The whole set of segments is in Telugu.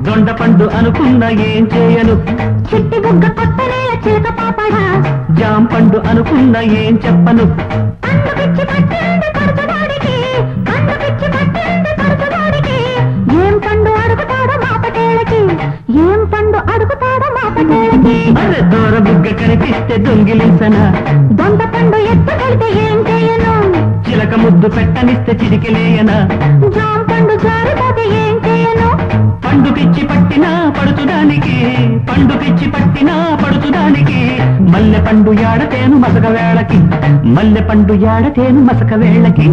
దొండ పండు అనుకున్న ఏం చేయను, చిట్టి బుగ్గ కొట్టనే చిలక పాపడా, జాం పండు అనుకున్న ఏం చెప్పను, అందుకిచ్చి పట్టింది పడుచువాడికి, అందుకిచ్చి పట్టింది పడుచువాడికి, ఏం పండు అడుగుతాడో మా పటేళ్ళకి, ఏం పండు అడుగుతాడో మా పటేళ్ళకి. అరే దూర బుగ్గ కనిపిస్తే దొంగిలించనా, దొండ పండు ఎత్తుకెళ్తే ఏం చేయను, చిలక ముద్దు పెట్టనిస్తే చిరికిలేయనా, జాం పండు జారిపోతే ఏం చేయను, పండుకిచ్చి పట్టినా పడుచుదానికి, పండుకిచ్చి పట్టినా పడుచుదానికి, మల్లె పండు యాడతేను మసక వేళకి, మల్లె పండు యాడతేను మసక వేళకి.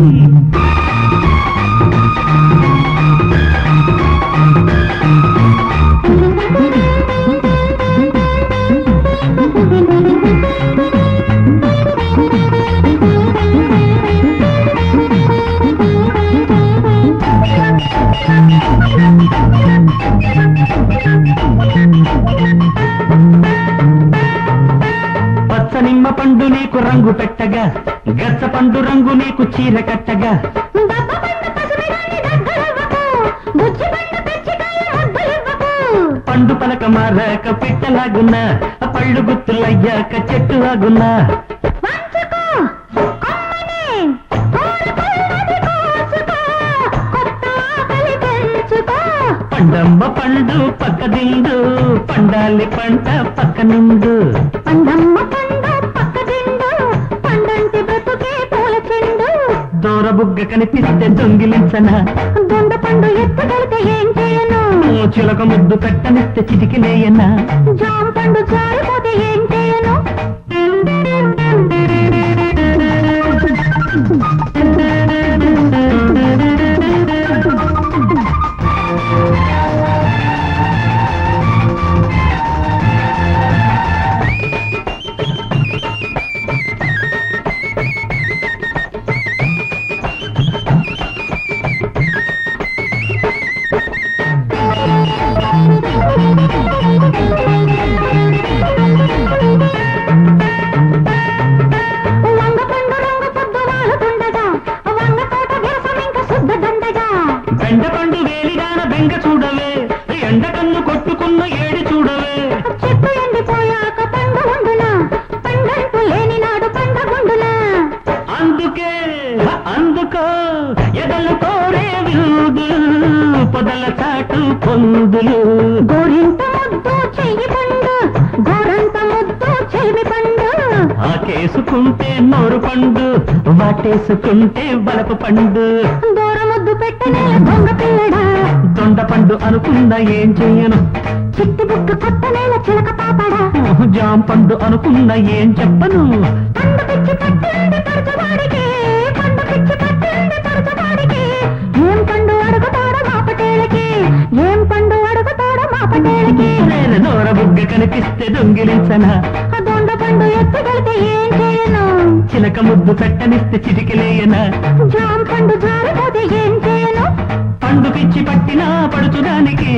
నిమ్మ పండు నీకు రంగు పెట్టగా, గచ్చ పండు రంగు నీకు చీర కట్టగా, పండు పలక మారాక పిట్టలాగున్నా, పళ్ళు గుత్తులయ్యాక చెట్టు లాగున్నా, పండమ్మ పండు పక్క దిండు, పండాలి పంట పక్క నిండు, పండమ్మ పండు పక్క దిండు, పండంటి బ్రతుకే పూల చెండు, దూర బుగ్గ కనిపిస్తే దొంగిలించనా, దొండ పండు ఎత్తుకెళ్తే ఏం చేయను, చిలక ముద్దు పెట్టనిస్తే చిటికిలేయనా, జామ పండు జారిపోతే ఏం చేయను. బెండపండు వేలిగాన బెంగ చూడవే, ఎండ కన్ను కొట్టుకున్న ఏడి చూడవే, చెట్టు ఎండిపోయాక పండు ఉండునా, పండంటూ లేని నాడు పండగుండునా, అందుకే అందుకో ఎదలు కోరే విరుదులు, పొదల చాటు పొందులు, గోరింత ముద్దు చెయ్యి పండు, గోరంత ముద్దు చెవి పండు, ఆకేసుకుంటే నోరు పండు, వాటేసుకుంటే బలపు పండు, దూర ముద్దు పెట్టనే దొంగ పిల్లడా, దొండ పండు అనుకున్న ఏం చెయ్యను, చిట్టి బుక్క కొట్టనేల చిలక పాపడా, జాం పండు అనుకున్న ఏం చెప్పను, పండుకిచ్చి పట్టింది పడుచువాడికి, పండుకిచ్చి పట్టింది పడుచువాడికి, ఏం పండు అడుగుతాడో మా పటేళ్ళకి, ఏం పండు అడుగుతాడో మా పటేళ్ళకి. నేను దూర బుగ్గ కనిపిస్తే దొంగిలించనా, దొండ పండు ఎత్తుకెళ్తే ఏం చేయను, చిలక ముద్దు పెట్టనిస్తే చిటికిలేయనా, జామ పండు జారిపోతే ఏం చేయను, పండు పిచ్చి పట్టినా పడుచుదానికి,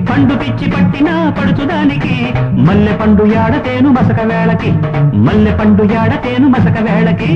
పండు పిచ్చి పట్టినా పడుచుదానికి, మల్లె పండు యాడతేను మసక వేళకి, మల్లె పండు యాడతేను మసక వేళకి.